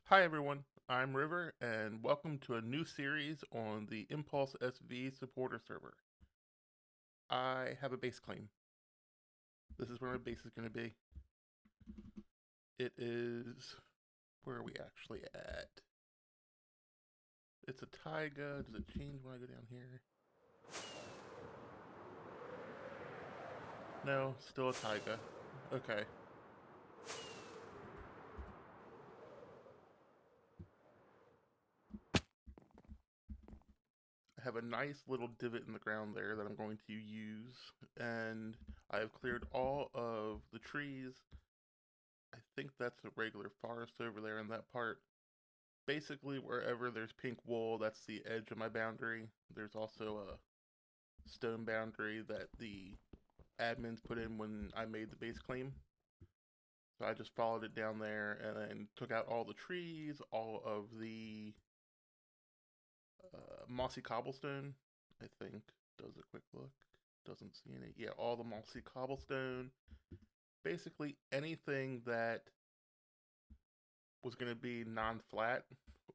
Hi everyone, I'm River, and welcome to a new series on the Impulse SV supporter server. I have a base claim. This is where my base is going to be. It is... where are we actually at? It's a taiga. Does it change when I go down here? No, still a taiga. Okay. I have a nice little divot in the ground there that I'm going to use, and I have cleared all of the trees. I think that's a regular forest over there in that part. Basically, wherever there's pink wool, that's the edge of my boundary. There's also a stone boundary that the admins put in when I made the base claim. So I just followed it down there and then took out all the trees, all of the mossy cobblestone, I think. Does a quick look. Doesn't see any. Yeah, all the mossy cobblestone. Basically anything that was going to be non-flat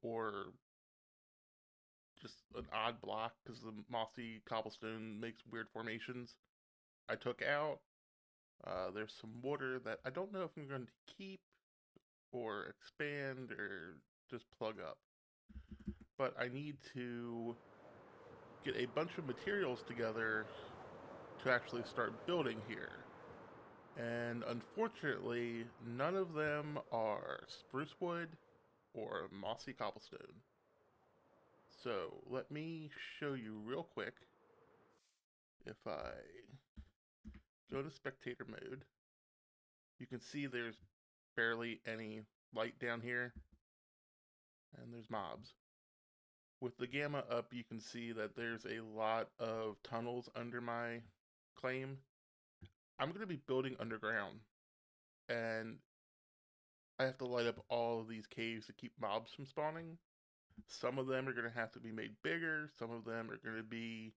or just an odd block because the mossy cobblestone makes weird formations. I took out. There's some water that I don't know if I'm going to keep or expand or just plug up. But I need to get a bunch of materials together to actually start building here. And unfortunately, none of them are spruce wood or mossy cobblestone. So let me show you real quick. If I go to spectator mode, you can see there's barely any light down here, and there's mobs. With the gamma up, you can see that there's a lot of tunnels under my claim. I'm going to be building underground, and I have to light up all of these caves to keep mobs from spawning. Some of them are going to have to be made bigger, some of them are going to be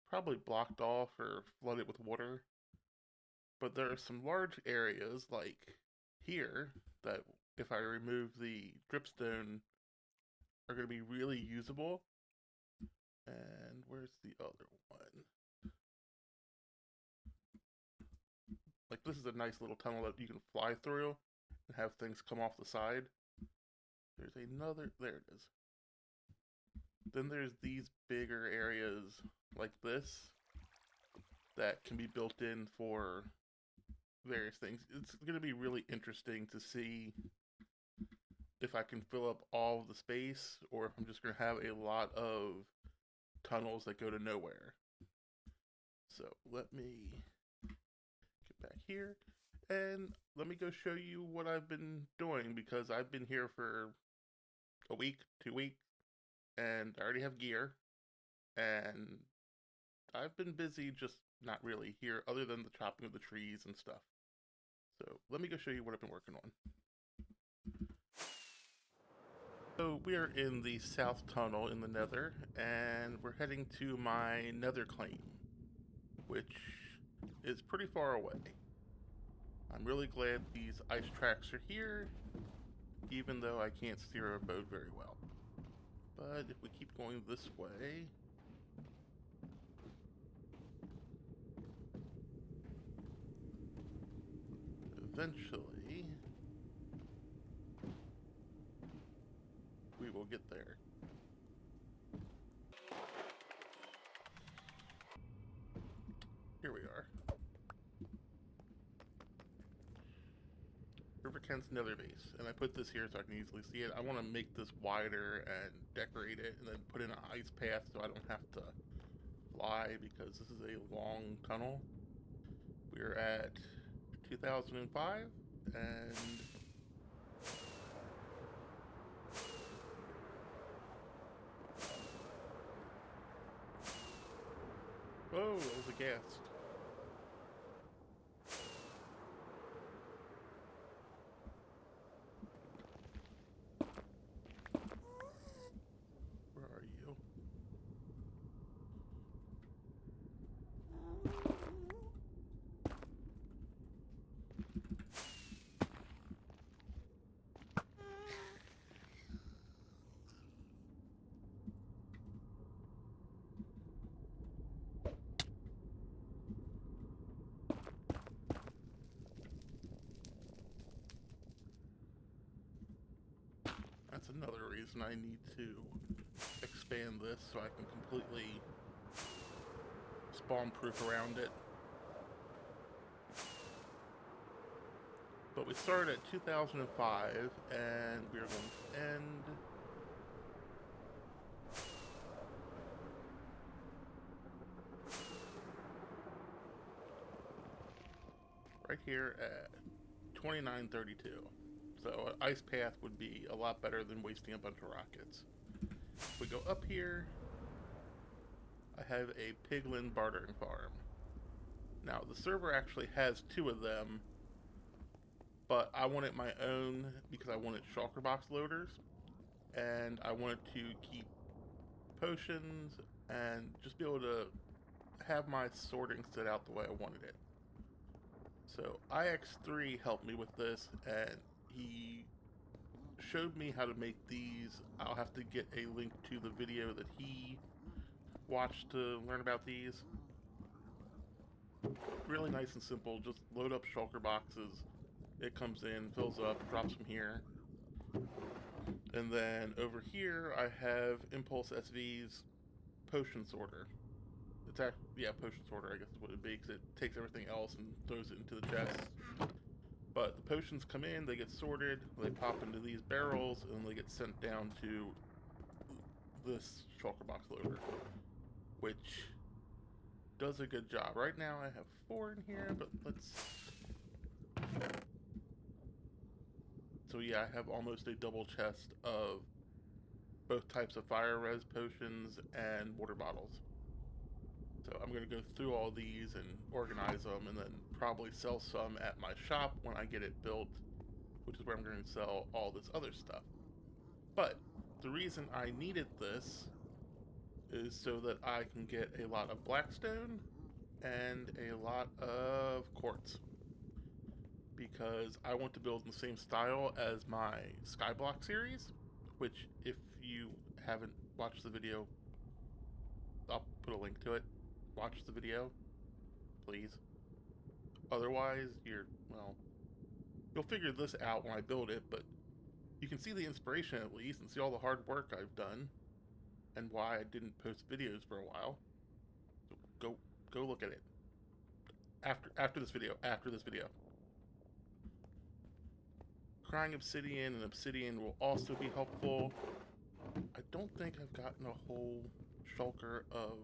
probably blocked off or flooded with water. But there are some large areas like here that if I remove the dripstone are going to be really usable. And where's the other one? Like this is a nice little tunnel that you can fly through and have things come off the side. There's another, there it is. Then there's these bigger areas like this that can be built in for various things. It's going to be really interesting to see if I can fill up all of the space or if I'm just going to have a lot of tunnels that go to nowhere. So let me get back here and let me go show you what I've been doing because I've been here for a week, 2 weeks, and I already have gear and I've been busy just not really here other than the chopping of the trees and stuff. So let me go show you what I've been working on. So we are in the south tunnel in the nether, and we're heading to my nether claim, which is pretty far away. I'm really glad these ice tracks are here, even though I can't steer a boat very well. But if we keep going this way, eventually we will get there. Here we are. River Kent's nether base, and I put this here so I can easily see it. I want to make this wider and decorate it and then put in an ice path so I don't have to fly because this is a long tunnel. We're at 2005 and oh, it was a ghast. Where are you? reason I need to expand this so I can completely spawn-proof around it. But we started at 2005, and we are going to end right here at 2932. So an ice path would be a lot better than wasting a bunch of rockets. If we go up here, I have a piglin bartering farm. Now the server actually has 2 of them, but I wanted my own because I wanted shulker box loaders, and I wanted to keep potions and just be able to have my sorting set out the way I wanted it. So IX3 helped me with this, and he showed me how to make these. I'll have to get a link to the video that he watched to learn about these. Really nice and simple, just load up shulker boxes. It comes in, fills up, drops from here. And then over here I have Impulse SV's potion sorter. It's actually, yeah, potion sorter, I guess is what it would be, because it takes everything else and throws it into the chest. But the potions come in, they get sorted, they pop into these barrels, and they get sent down to this shulker box loader, which does a good job. Right now I have 4 in here, but let's... So yeah, I have almost a double chest of both types of fire res potions and water bottles. So I'm going to go through all these and organize them, and then probably sell some at my shop when I get it built, which is where I'm going to sell all this other stuff. But the reason I needed this is so that I can get a lot of blackstone and a lot of quartz, because I want to build in the same style as my Skyblock series, which if you haven't watched the video, I'll put a link to it. Watch the video, please. Otherwise, you'll figure this out when I build it, but you can see the inspiration at least and see all the hard work I've done and why I didn't post videos for a while. So go look at it. After this video. Crying obsidian and obsidian will also be helpful. I don't think I've gotten a whole shulker of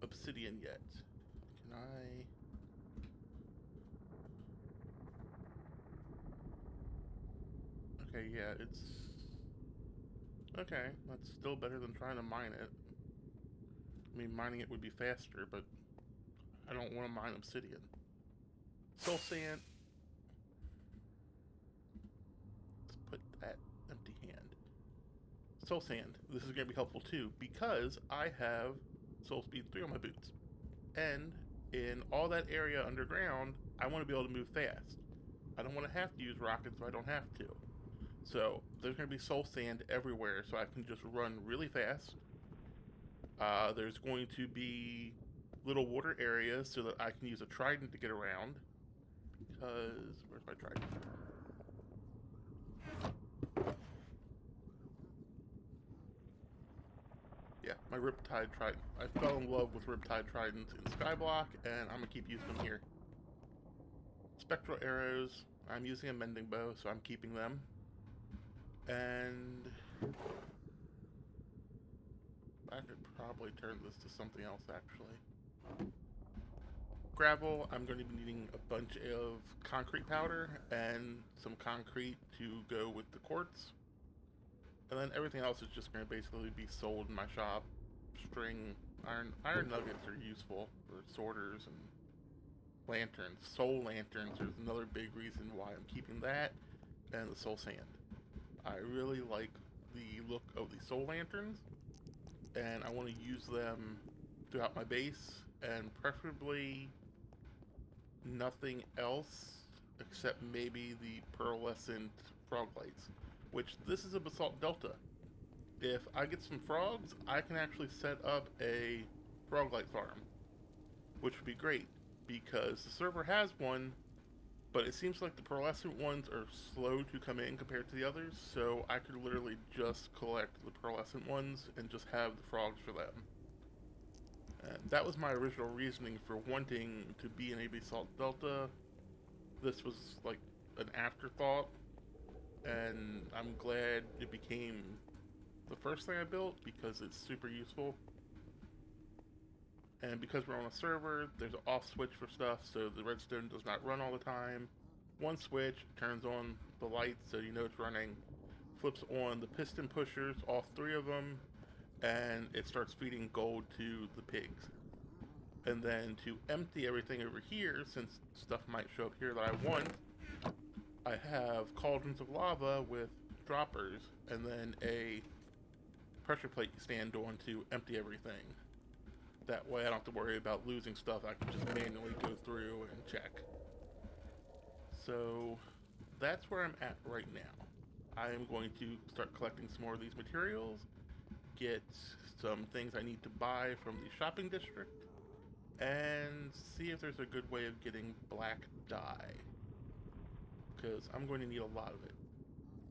obsidian yet. Can I... Okay, yeah, it's... Okay, that's still better than trying to mine it. I mean, mining it would be faster, but I don't want to mine obsidian. Soul sand. Let's put that empty hand. Soul sand. This is going to be helpful too, because I have Soul Speed 3 on my boots. And in all that area underground, I want to be able to move fast. I don't want to have to use rockets if I don't have to. So there's going to be soul sand everywhere, so I can just run really fast. There's going to be little water areas so that I can use a trident to get around. Because, where's my trident? Yeah, my Riptide Trident. I fell in love with Riptide Tridents in Skyblock, and I'm going to keep using them here. Spectral arrows. I'm using a mending bow, so I'm keeping them. And I could probably turn this to something else, actually. Gravel, I'm going to be needing a bunch of concrete powder and some concrete to go with the quartz. And then everything else is just going to basically be sold in my shop. String, iron nuggets are useful for sorters and lanterns. Soul lanterns, there's another big reason why I'm keeping that, and the soul sand. I really like the look of the soul lanterns, and I want to use them throughout my base, and preferably nothing else except maybe the pearlescent frog lights, which this is a basalt delta. If I get some frogs, I can actually set up a frog light farm, which would be great because the server has one, But it seems like the pearlescent ones are slow to come in compared to the others, so I could literally just collect the pearlescent ones and just have the frogs for them. And that was my original reasoning for wanting to be in a basalt delta. This was like an afterthought, and I'm glad it became the first thing I built because it's super useful. And because we're on a server, there's an off switch for stuff, so the redstone does not run all the time. One switch turns on the lights so you know it's running, flips on the piston pushers, all three of them, and it starts feeding gold to the pigs. And then to empty everything over here, since stuff might show up here that I want, I have cauldrons of lava with droppers, and then a pressure plate you stand on to empty everything. That way I don't have to worry about losing stuff. I can just manually go through and check. So that's where I'm at right now. I am going to start collecting some more of these materials, get some things I need to buy from the shopping district, and see if there's a good way of getting black dye, because I'm going to need a lot of it.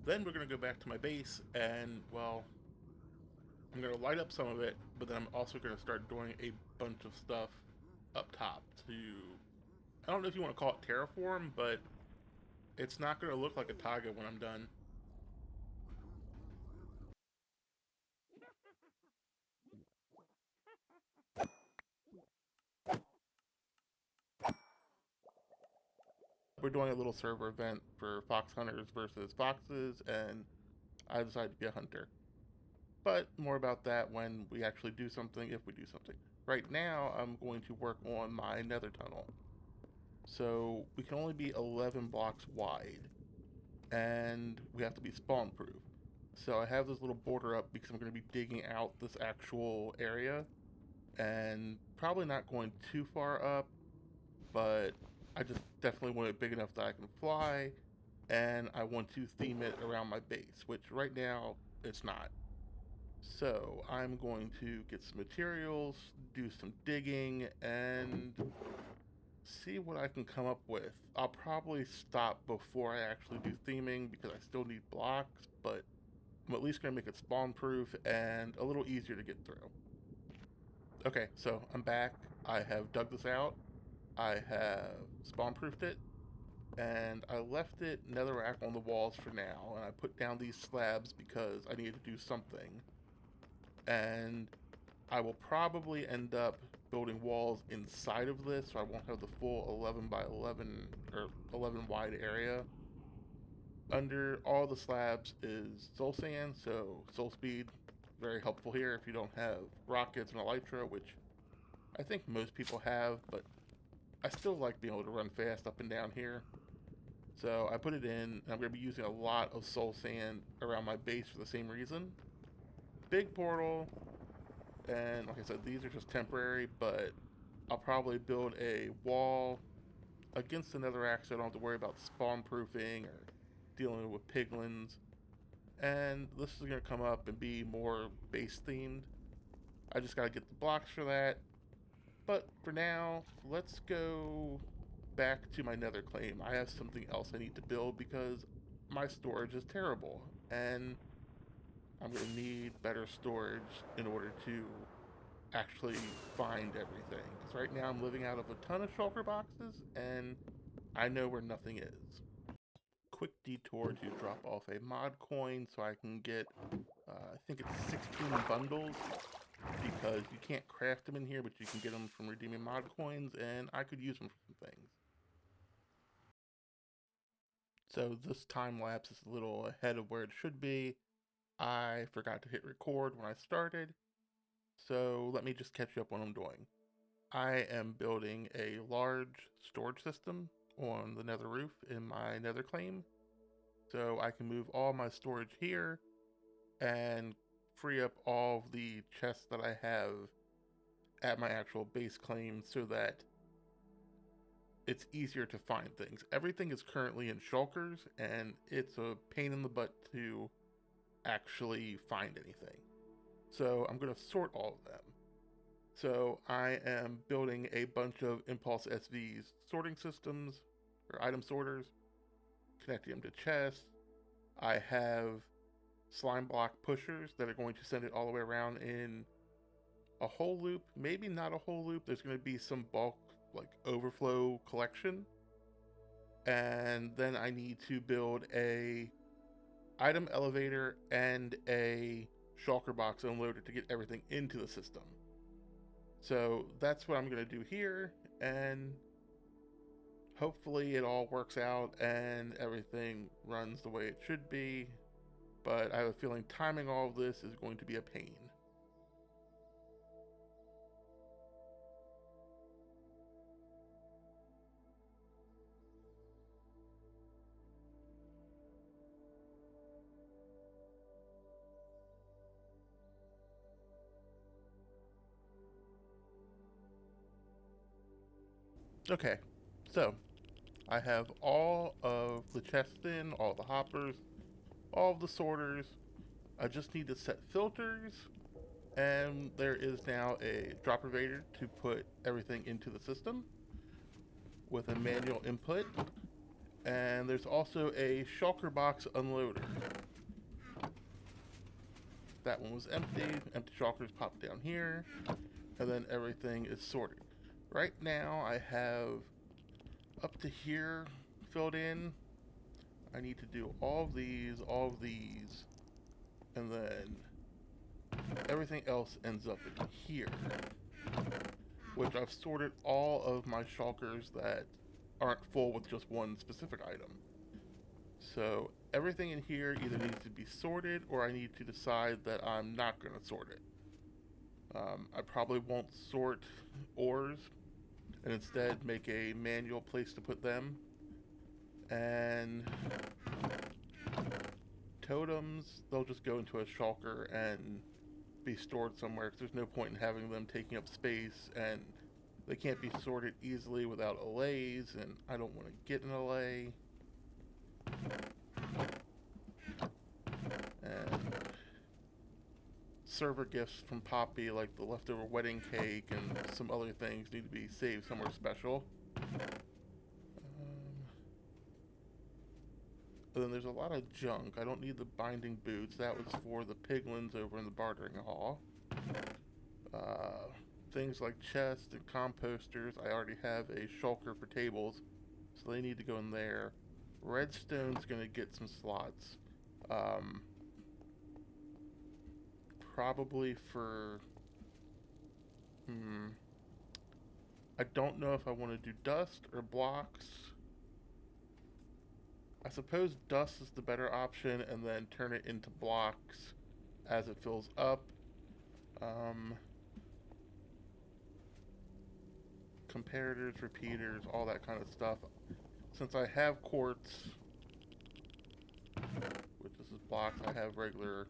Then we're going to go back to my base and, well, I'm going to light up some of it, but then I'm also going to start doing a bunch of stuff up top to, I don't know if you want to call it terraform, but it's not going to look like a taiga when I'm done. We're doing a little server event for fox hunters versus foxes, and I decided to be a hunter. But more about that when we actually do something, if we do something. Right now, I'm going to work on my nether tunnel. So we can only be 11 blocks wide, and we have to be spawn proof. So I have this little border up because I'm going to be digging out this actual area, and probably not going too far up, but I just definitely want it big enough that I can fly, and I want to theme it around my base, which right now it's not. So I'm going to get some materials, do some digging, and see what I can come up with. I'll probably stop before I actually do theming because I still need blocks, but I'm at least going to make it spawn proof and a little easier to get through. Okay, so I'm back. I have dug this out. I have spawn proofed it, and I left it netherrack on the walls for now, and I put down these slabs because I needed to do something. And I will probably end up building walls inside of this, so I won't have the full 11 by 11 or 11 wide area. Under all the slabs is soul sand, so soul speed, very helpful here if you don't have rockets and elytra, which I think most people have, but I still like being able to run fast up and down here. So I put it in, and I'm going to be using a lot of soul sand around my base for the same reason. Big portal, and like I said, these are just temporary, but I'll probably build a wall against the netherrack so I don't have to worry about spawn proofing or dealing with piglins. And this is going to come up and be more base themed. I just got to get the blocks for that. But for now, let's go back to my nether claim. I have something else I need to build because my storage is terrible. And I'm going to need better storage in order to actually find everything. Because right now I'm living out of a ton of shulker boxes and I know where nothing is. Quick detour to drop off a mod coin so I can get, I think it's 16 bundles, because you can't craft them in here, but you can get them from redeeming mod coins, and I could use them for some things. So this time lapse is a little ahead of where it should be. I forgot to hit record when I started, so let me just catch you up on what I'm doing. I am building a large storage system on the nether roof in my nether claim, so I can move all my storage here and free up all of the chests that I have at my actual base claim so that it's easier to find things. Everything is currently in shulkers, and it's a pain in the butt to actually find anything. So I'm going to sort all of them. So I am building a bunch of Impulse SV's sorting systems. or item sorters, connecting them to chests. I have slime block pushers that are going to send it all the way around in a whole loop, maybe not a whole loop. There's going to be some bulk like overflow collection, and then I need to build a item elevator and a shulker box unloader to get everything into the system. So that's what I'm going to do here, and hopefully it all works out and everything runs the way it should be, but I have a feeling timing all of this is going to be a pain. Okay, so I have all of the chests in, all the hoppers, all of the sorters. I just need to set filters, and there is now a dropper vader to put everything into the system with a manual input. And there's also a shulker box unloader. That one was empty. Empty shulkers pop down here, and then everything is sorted. Right now I have up to here filled in. I need to do all of these, and then everything else ends up in here, which I've sorted all of my shulkers that aren't full with just one specific item. So everything in here either needs to be sorted, or I need to decide that I'm not going to sort it. I probably won't sort ores, and instead make a manual place to put them. And totems, they'll just go into a shulker and be stored somewhere, because there's no point in having them taking up space, and they can't be sorted easily without allays, and I don't want to get an allay. And server gifts from Poppy, like the leftover wedding cake and some other things, need to be saved somewhere special. And then there's a lot of junk. I don't need the binding boots. That was for the piglins over in the bartering hall. Things like chests and composters, I already have a shulker for tables, so they need to go in there. Redstone's going to get some slots. Probably for... I don't know if I want to do dust or blocks. I suppose dust is the better option, and then turn it into blocks as it fills up. Comparators, repeaters, all that kind of stuff. Since I have quartz, which this is blocks, I have regular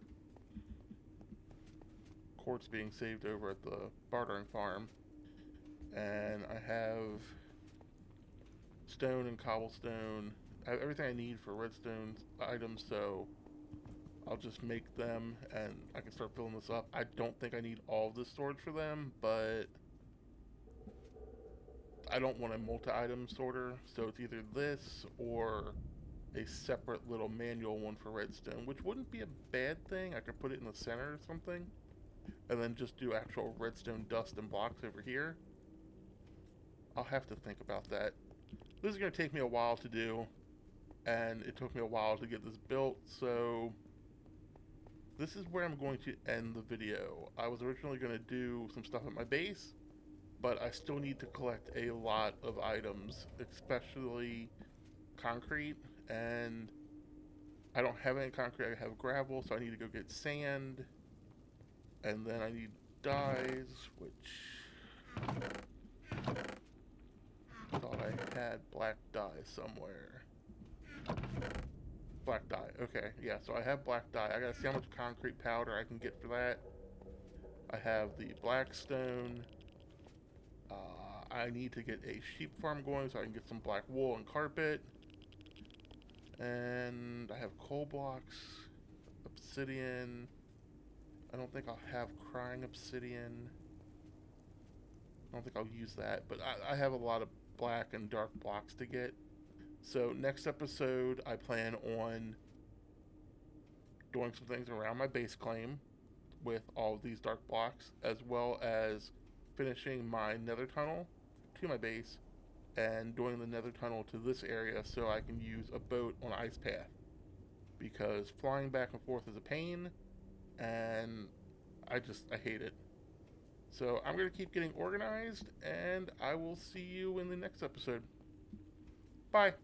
quartz being saved over at the bartering farm. And I have stone and cobblestone. I have everything I need for redstone items, so I'll just make them and I can start filling this up. I don't think I need all of this storage for them, but I don't want a multi-item sorter, so it's either this or a separate little manual one for redstone, which wouldn't be a bad thing. I could put it in the center or something, and then just do actual redstone dust and blocks over here. I'll have to think about that. This is going to take me a while to do, and it took me a while to get this built, so this is where I'm going to end the video. I was originally going to do some stuff at my base, but I still need to collect a lot of items, especially concrete, and I don't have any concrete. I have gravel, so I need to go get sand, and then I need dyes, which I thought I had black dye somewhere. Black dye, okay, yeah, so I have black dye. I gotta see how much concrete powder I can get for that. I have the black stone. I need to get a sheep farm going so I can get some black wool and carpet. And I have coal blocks, obsidian. I don't think I'll have crying obsidian. I don't think I'll use that, but I have a lot of black and dark blocks to get. So next episode, I plan on doing some things around my base claim with all of these dark blocks, as well as finishing my nether tunnel to my base and doing the nether tunnel to this area so I can use a boat on Ice Path. Because flying back and forth is a pain, and I hate it. So I'm going to keep getting organized, and I will see you in the next episode. Bye.